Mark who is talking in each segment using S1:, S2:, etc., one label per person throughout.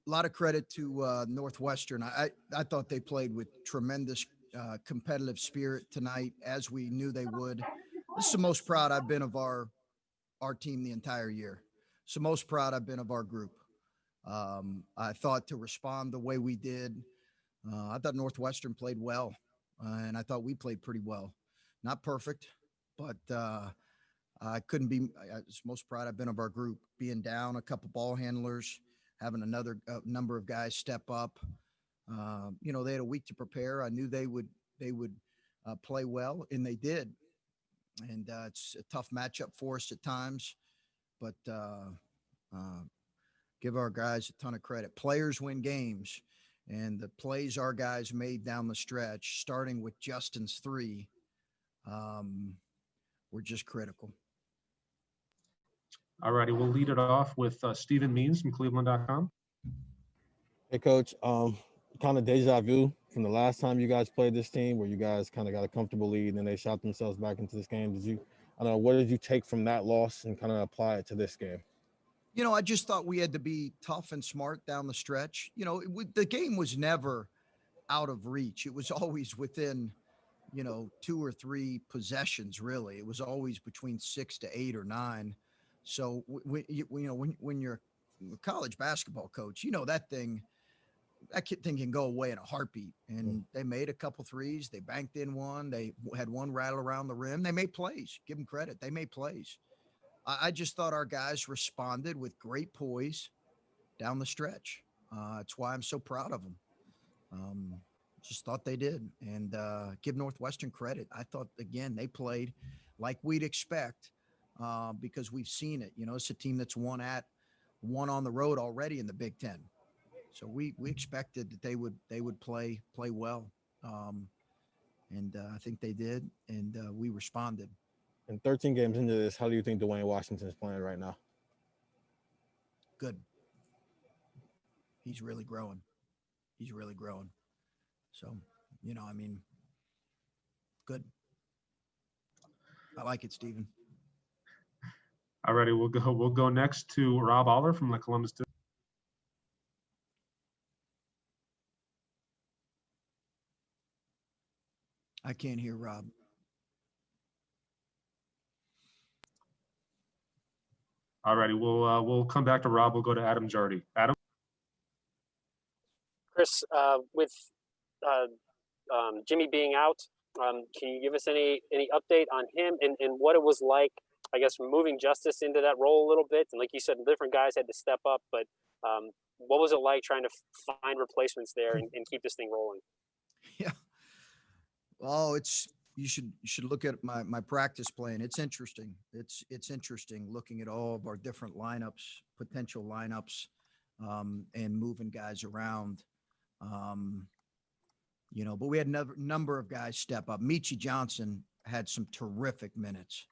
S1: lot of credit to Northwestern. I thought they played with tremendous competitive spirit tonight, as we knew they would. This is the most proud I've been of our team the entire year. It's the most proud I've been of our group. I thought to respond the way we did, I thought Northwestern played well, and I thought we played pretty well. Not perfect, but I couldn't be. I was most proud I've been of our group. Being down a couple ball handlers, having another number of guys step up. They had a week to prepare. I knew they would play well, and they did. And it's a tough matchup for us at times, but give our guys a ton of credit. Players win games, and the plays our guys made down the stretch, starting with Justin's three, were just critical.
S2: All righty, we'll lead it off with Stephen Means from Cleveland.com.
S3: Hey, Coach. Kind of deja vu from the last time you guys played this team, where you guys kind of got a comfortable lead and then they shot themselves back into this game. I don't know, what did you take from that loss and kind of apply it to this game?
S1: I just thought we had to be tough and smart down the stretch. The game was never out of reach. It was always within, 2 or 3 possessions, really. It was always between 6 to 8 or 9. So when you're a college basketball coach, that thing can go away in a heartbeat. And they made a couple threes. They banked in one. They had one rattle around the rim. They made plays. Give them credit. They made plays. I just thought our guys responded with great poise down the stretch. That's why I'm so proud of them. Just thought they did. And give Northwestern credit. I thought, again, they played like we'd expect because we've seen it. It's a team that's won on the road already in the Big Ten. So we expected that they would play well. And I think they did, and we responded.
S3: And 13 games into this, how do you think Dwayne Washington is playing right now?
S1: Good. He's really growing. So, good. I like it, Stephen.
S2: All righty, we'll go next to Rob Aller from the Columbus.
S1: I can't hear Rob.
S2: All righty, we'll come back to Rob. We'll go to Adam Jardy. Adam?
S4: Chris, with Jimmy being out, can you give us any update on him and what it was like, I guess, moving Justice into that role a little bit? And like you said, different guys had to step up, but what was it like trying to find replacements there and keep this thing rolling?
S1: Yeah. Well, you should look at my practice plan. It's interesting. It's interesting looking at all of our different lineups, potential lineups, and moving guys around. But we had a number of guys step up. Michi Johnson had some terrific minutes.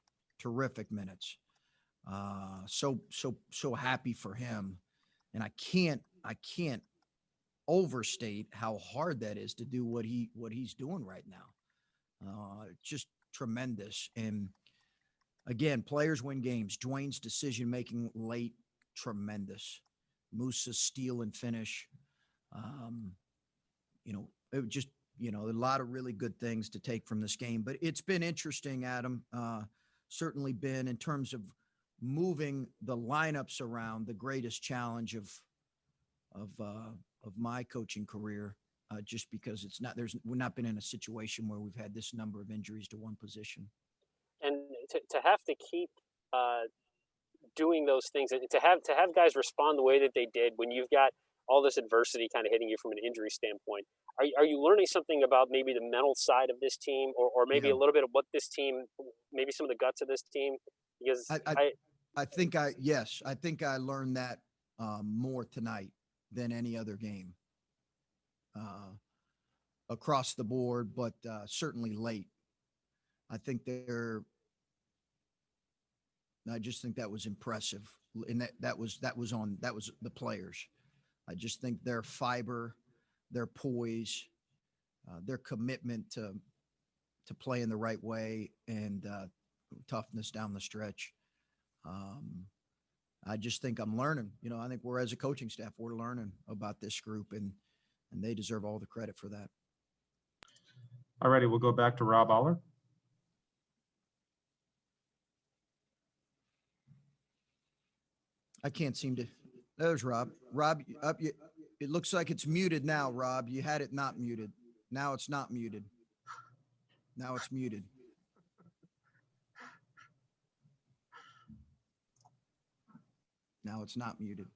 S1: So happy for him. And I can't overstate how hard that is to do what he's doing right now. Just tremendous. And again, players win games. Dwayne's decision-making late, tremendous. Musa's steal and finish. It just, a lot of really good things to take from this game. But it's been interesting, Adam. Certainly been, in terms of moving the lineups around, the greatest challenge of my coaching career. Just because we've not been in a situation where we've had this number of injuries to one position.
S4: And to have to keep doing those things, and to have guys respond the way that they did when you've got all this adversity kind of hitting you from an injury standpoint, are you learning something about maybe the mental side of this team, or maybe a little bit of what this team, maybe some of the guts of this team? Because
S1: I think I learned that more tonight than any other game. Across the board, but certainly late. I just think that was impressive, and that was the players. I just think their fiber, their poise, their commitment to play in the right way, and toughness down the stretch. I just think I'm learning. I think we're, as a coaching staff, we're learning about this group, and they deserve all the credit for that.
S2: All righty, we'll go back to Rob Aller.
S1: I can't seem to. There's Rob. Rob, up. It looks like it's muted now, Rob. You had it not muted. Now it's not muted. Now it's muted. Now it's not muted.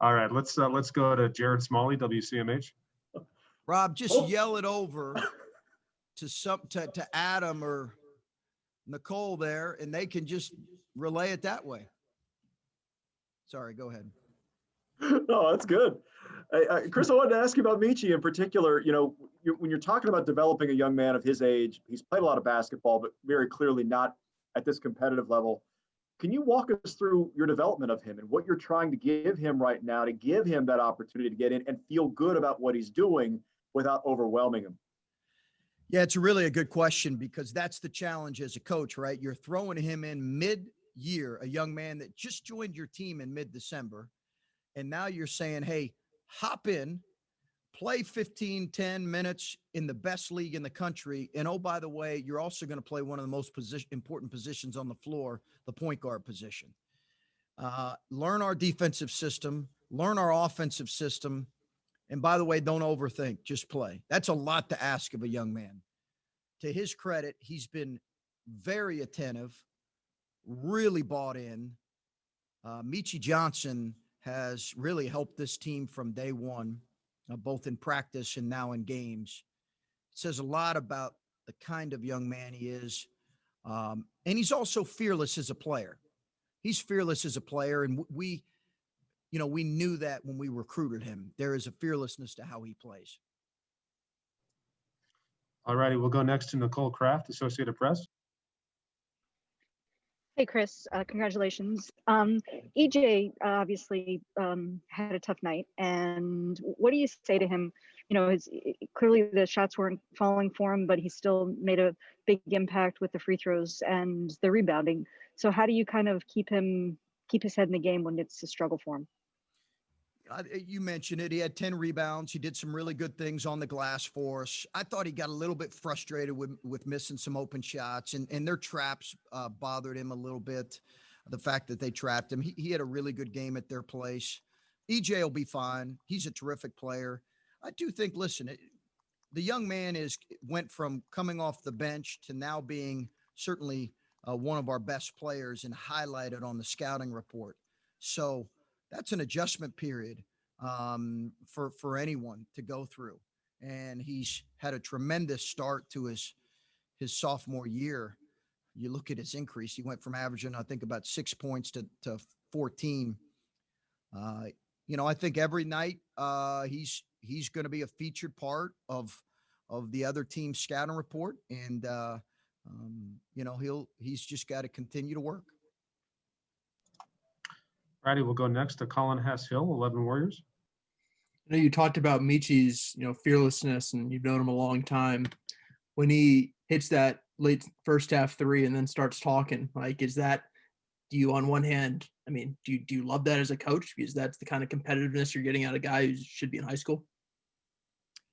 S2: All right, let's go to Jared Smalley, WCMH.
S1: Rob, just yell it over to Adam or Nicole there, and they can just relay it that way. Sorry, go ahead.
S5: No, that's good. Chris, I wanted to ask you about Michi in particular. When you're talking about developing a young man of his age, he's played a lot of basketball, but very clearly not at this competitive level. Can you walk us through your development of him and what you're trying to give him right now to give him that opportunity to get in and feel good about what he's doing without overwhelming him?
S1: Yeah, it's really a good question, because that's the challenge as a coach, right? You're throwing him in mid-year, a young man that just joined your team in mid-December. And now you're saying, hey, hop in, play 10 minutes in the best league in the country. And oh, by the way, you're also going to play one of the most important positions on the floor, the point guard position. Learn our defensive system, learn our offensive system. And by the way, don't overthink, just play. That's a lot to ask of a young man. To his credit, he's been very attentive, really bought in. Michi Johnson has really helped this team from day one, both in practice and now in games. It says a lot about the kind of young man he is. And he's also fearless as a player. He's fearless as a player. And we knew that when we recruited him. There is a fearlessness to how he plays.
S2: All righty, we'll go next to Nicole Kraft, Associated Press.
S6: Hey, Chris, congratulations. EJ obviously had a tough night. And what do you say to him? Clearly the shots weren't falling for him, but he still made a big impact with the free throws and the rebounding. So how do you kind of keep his head in the game when it's a struggle for him?
S1: You mentioned it. He had 10 rebounds. He did some really good things on the glass for us. I thought he got a little bit frustrated with missing some open shots, and their traps bothered him a little bit. The fact that they trapped him. He had a really good game at their place. EJ will be fine. He's a terrific player. I do think, listen, the young man went from coming off the bench to now being certainly one of our best players and highlighted on the scouting report. So that's an adjustment period for anyone to go through. And he's had a tremendous start to his sophomore year. You look at his increase. He went from averaging, I think, about 6 points to 14. I think every night he's going to be a featured part of the other team's scouting report. And, he's just got to continue to work.
S2: Righty, we'll go next to Colin Hess-Hill, 11 Warriors.
S7: You talked about Michi's, fearlessness, and you've known him a long time. When he hits that late first half three and then starts talking, do you, on one hand, do you love that as a coach? Because that's the kind of competitiveness you're getting out of a guy who should be in high school.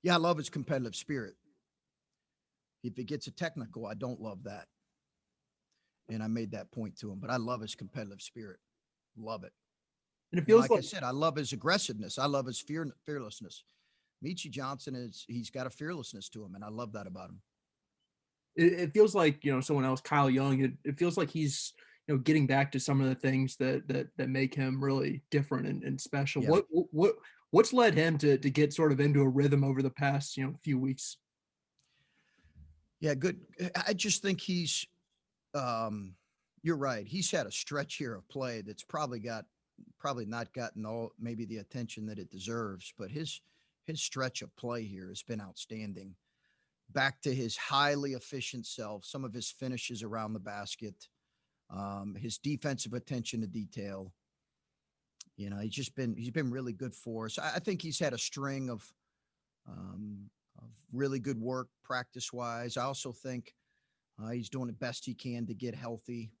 S1: Yeah, I love his competitive spirit. If he gets a technical, I don't love that. And I made that point to him, but I love his competitive spirit. Love it.
S7: And it feels
S1: like I said, I love his aggressiveness. I love his fearlessness. Michi Johnson he's got a fearlessness to him, and I love that about him.
S7: It feels like, someone else, Kyle Young, it feels like he's, getting back to some of the things that make him really different and special. Yeah. What's led him to get sort of into a rhythm over the past, few weeks?
S1: Yeah, good. I just think he's, you're right. He's had a stretch here of play that's probably not gotten maybe the attention that it deserves, but his stretch of play here has been outstanding. Back to his highly efficient self, some of his finishes around the basket, his defensive attention to detail. He's been really good for us. I think he's had a string of really good work practice wise. I also think he's doing the best he can to get healthy.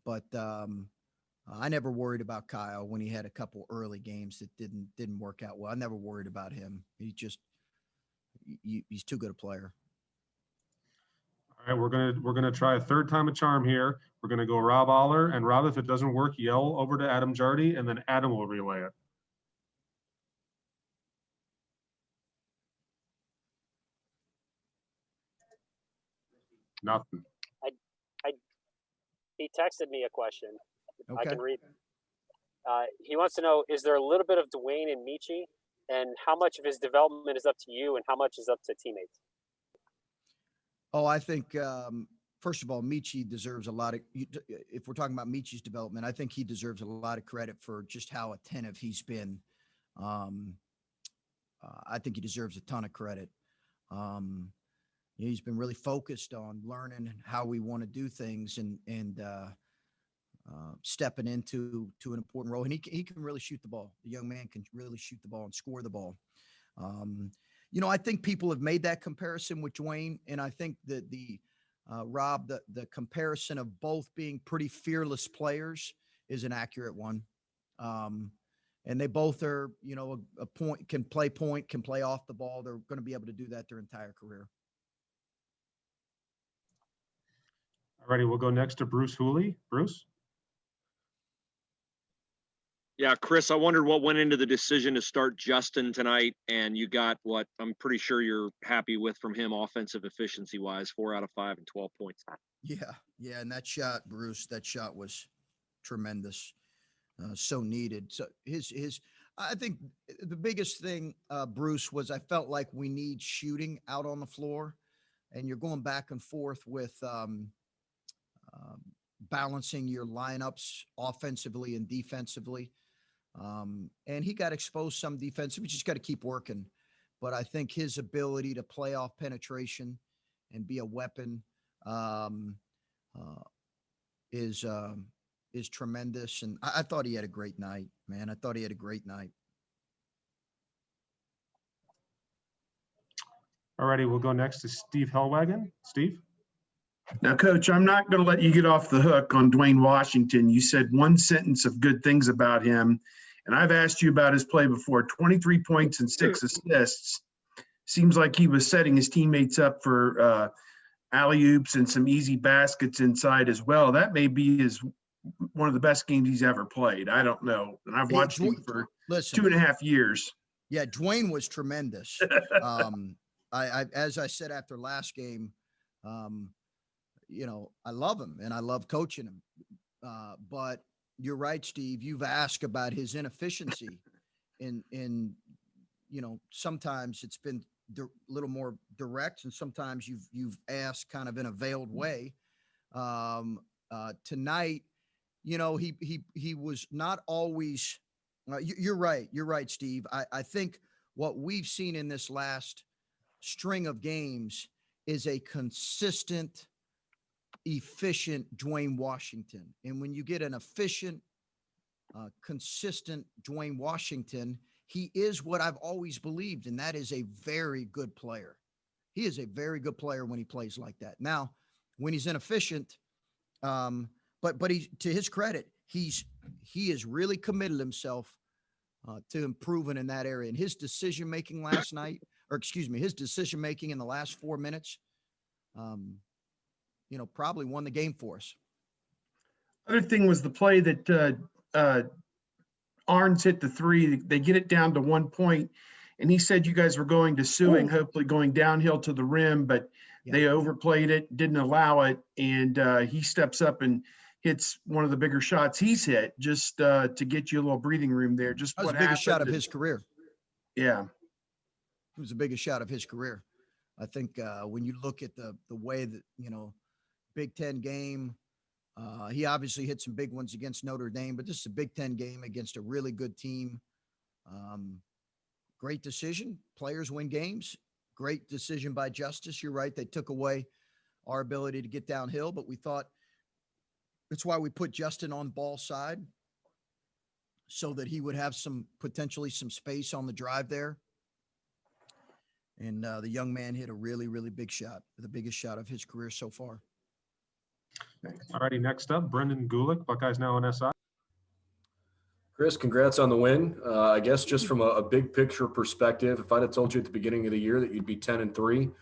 S1: But I never worried about Kyle when he had a couple early games that didn't work out well. I never worried about him. He's too good a player.
S2: All right, we're gonna try a third time a charm here. We're gonna go Rob Aller, and Rob, if it doesn't work, yell over to Adam Jardy, and then Adam will relay it. Nothing.
S4: He texted me a question.
S1: Okay.
S4: I can read. He wants to know: is there a little bit of Dwayne and Michi, and how much of his development is up to you, and how much is up to teammates?
S1: Oh, I think first of all, Michi deserves a lot of. If we're talking about Michi's development, I think he deserves a lot of credit for just how attentive he's been. I think he deserves a ton of credit. He's been really focused on learning how we want to do things and stepping into an important role. And he can really shoot the ball. The young man can really shoot the ball and score the ball. I think people have made that comparison with Dwayne, and I think that Rob, the comparison of both being pretty fearless players is an accurate one. And they both are, a point, can play off the ball. They're going to be able to do that their entire career.
S2: All righty, we'll go next to Bruce Hooley. Bruce?
S8: Yeah, Chris, I wondered what went into the decision to start Justin tonight, and you got what I'm pretty sure you're happy with from him offensive efficiency-wise, 4 out of 5 and 12 points.
S1: Yeah, and that shot, Bruce, was tremendous, so needed. So I think the biggest thing, Bruce, was I felt like we need shooting out on the floor, and you're going back and forth with balancing your lineups offensively and defensively. And he got exposed some defensively. We just got to keep working. But I think his ability to play off penetration and be a weapon is tremendous. And I thought he had a great night, man. I thought he had a great night.
S2: All righty, we'll go next to Steve Hellwagon. Steve?
S9: Now, Coach, I'm not going to let you get off the hook on Dwayne Washington. You said one sentence of good things about him, and I've asked you about his play before. 23 points and 6 assists. Seems like he was setting his teammates up for alley-oops and some easy baskets inside as well. That may be one of the best games he's ever played. I don't know. And I've watched him for 2.5 years.
S1: Yeah, Dwayne was tremendous. I as I said after last game, I love him and I love coaching him. But you're right, Steve. You've asked about his inefficiency, and sometimes it's been a little more direct, and sometimes you've asked kind of in a veiled way. Tonight, he was not always. You're right. You're right, Steve. I think what we've seen in this last string of games is a consistent, efficient Dwayne Washington. And when you get an efficient, consistent Dwayne Washington, he is what I've always believed, and that is a very good player. He is a very good player when he plays like that. Now, when he's inefficient, but he, to his credit, he has really committed himself to improving in that area. And his decision-making last night, his decision-making in the last 4 minutes, probably won the game for us.
S9: Other thing was the play that Arns hit the three. They get it down to 1 point, and he said you guys were going to suing, hopefully going downhill to the rim, but they overplayed it, didn't allow it, and he steps up and hits one of the bigger shots he's hit just to get you a little breathing room there. Just
S1: that was the biggest shot of his career.
S9: Yeah.
S1: It was the biggest shot of his career. I think when you look at the way that, Big Ten game, he obviously hit some big ones against Notre Dame, but this is a Big Ten game against a really good team. Great decision. Players win games. Great decision by Justice. You're right. They took away our ability to get downhill, but we thought that's why we put Justin on ball side so that he would have potentially some space on the drive there. And the young man hit a really, really big shot, the biggest shot of his career so far.
S2: All righty, next up, Brendan Gulick, Buckeyes Now on SI.
S10: Chris, congrats on the win. I guess just from a big picture perspective, if I'd have told you at the beginning of the year that you'd be 10-3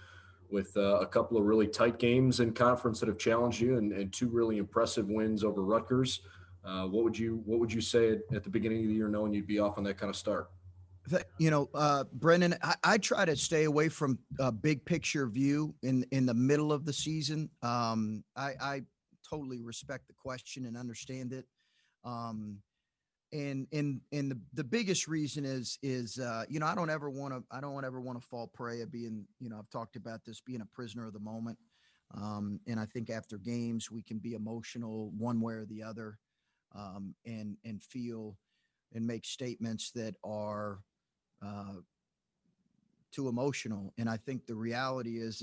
S10: with a couple of really tight games in conference that have challenged you and two really impressive wins over Rutgers, what would you say at the beginning of the year knowing you'd be off on that kind of start?
S1: Brendan, I try to stay away from a big picture view in the middle of the season. I totally respect the question and understand it. And the biggest reason is I don't ever want to fall prey of being, I've talked about this, being a prisoner of the moment. And I think after games we can be emotional one way or the other, and feel and make statements that are too emotional. And I think the reality is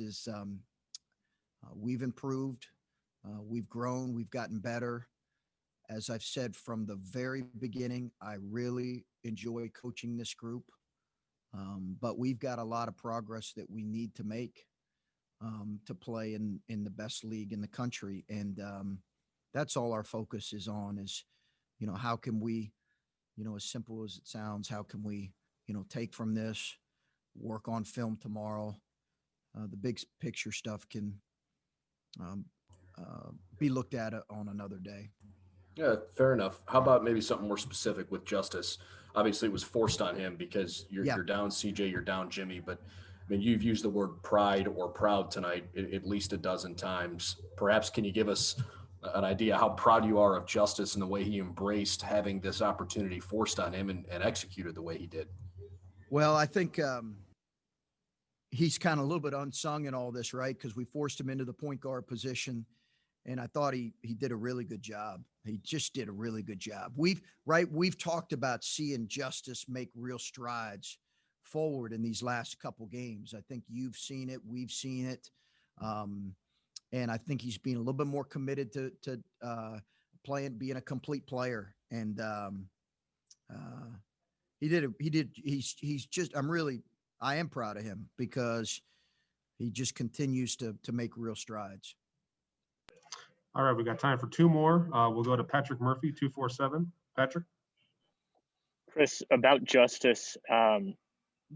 S1: we've improved, we've grown, we've gotten better. As I've said from the very beginning, I really enjoy coaching this group, but we've got a lot of progress that we need to make to play in the best league in the country. And that's all our focus is on is, how can we, as simple as it sounds, how can we, take from this, work on film tomorrow. The big picture stuff can be looked at on another day.
S10: Yeah, fair enough. How about maybe something more specific with Justice? Obviously, it was forced on him because you're down CJ, you're down Jimmy, but I mean, you've used the word pride or proud tonight at least a dozen times. Perhaps can you give us an idea how proud you are of Justice and the way he embraced having this opportunity forced on him and executed the way he did?
S1: Well, I think he's kind of a little bit unsung in all this, right? Because we forced him into the point guard position. And I thought he did a really good job. He just did a really good job. We've talked about seeing Justice make real strides forward in these last couple games. I think you've seen it. We've seen it. And I think he's being a little bit more committed to playing, being a complete player. And I am proud of him because he just continues to make real strides.
S2: All right, we got time for two more. We'll go to Patrick Murphy, 247. Patrick?
S11: Chris, about Justice,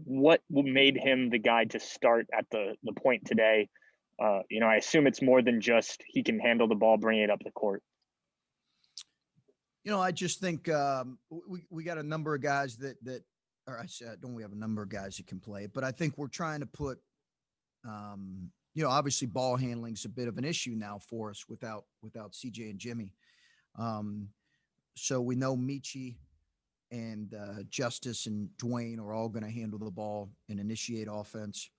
S11: what made him the guy to start at the point today? I assume it's more than just he can handle the ball, bring it up the court.
S1: I just think we got a number of guys or I said, don't we have a number of guys that can play it? But I think we're trying to put obviously ball handling is a bit of an issue now for us without CJ and Jimmy. So we know Michi and Justice and Dwayne are all going to handle the ball and initiate offense.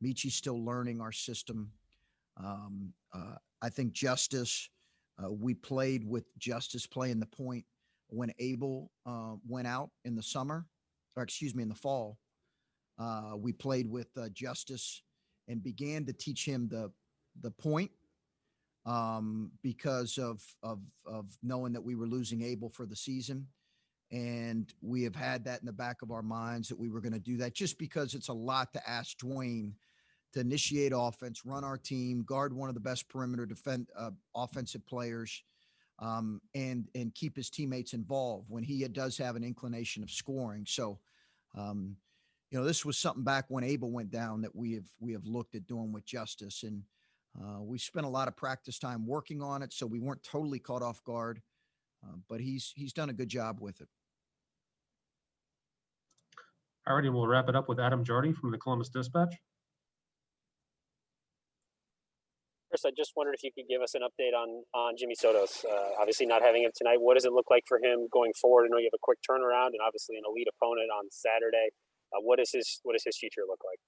S1: Michi's still learning our system. I think Justice, we played with Justice playing the point when Abel went out in the in the fall. We played with Justice and began to teach him the point because of knowing that we were losing Abel for the season. And we have had that in the back of our minds that we were going to do that just because it's a lot to ask Dwayne to initiate offense, run our team, guard one of the best perimeter offensive players, and keep his teammates involved when he does have an inclination of scoring. So, this was something back when Abel went down that we have looked at doing with Justice, and we spent a lot of practice time working on it, so we weren't totally caught off guard, but he's done a good job with it.
S2: All righty, we'll wrap it up with Adam Jardy from the Columbus Dispatch.
S4: Chris, I just wondered if you could give us an update on Jimmy Soto's. Obviously, not having him tonight. What does it look like for him going forward? I know you have a quick turnaround and obviously an elite opponent on Saturday. What does his future look like?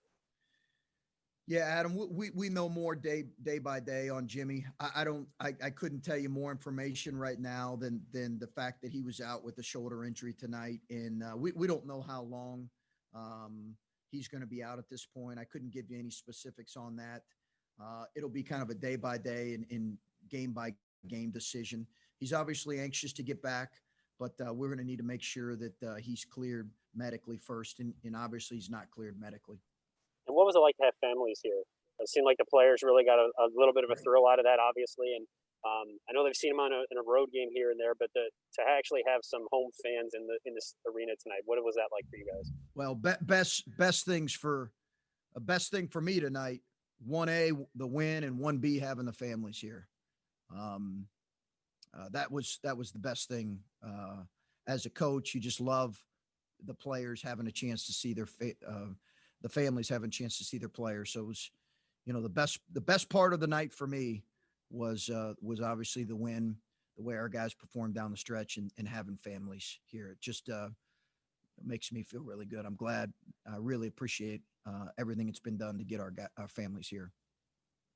S1: Yeah, Adam, we know more day by day on Jimmy. I couldn't tell you more information right now than the fact that he was out with a shoulder injury tonight, and we don't know how long he's going to be out at this point. I couldn't give you any specifics on that. It'll be kind of a day by day and game by game decision. He's obviously anxious to get back, but we're going to need to make sure that he's cleared medically first, and obviously he's not cleared medically.
S4: And what was it like to have families here? It seemed like the players really got a little bit of a thrill out of that, obviously, and I know they've seen him in a road game here and there, but to actually have some home fans in this arena tonight, what was that like for you guys?
S1: Well, best thing for me tonight, 1A, the win, and 1B, having the families here. That was the best thing. As a coach, you just love the players having a chance to see the families having a chance to see their players. So it was, the best part of the night for me was obviously the win, the way our guys performed down the stretch, and having families here. It just makes me feel really good. I'm glad. I really appreciate everything that's been done to get our families here.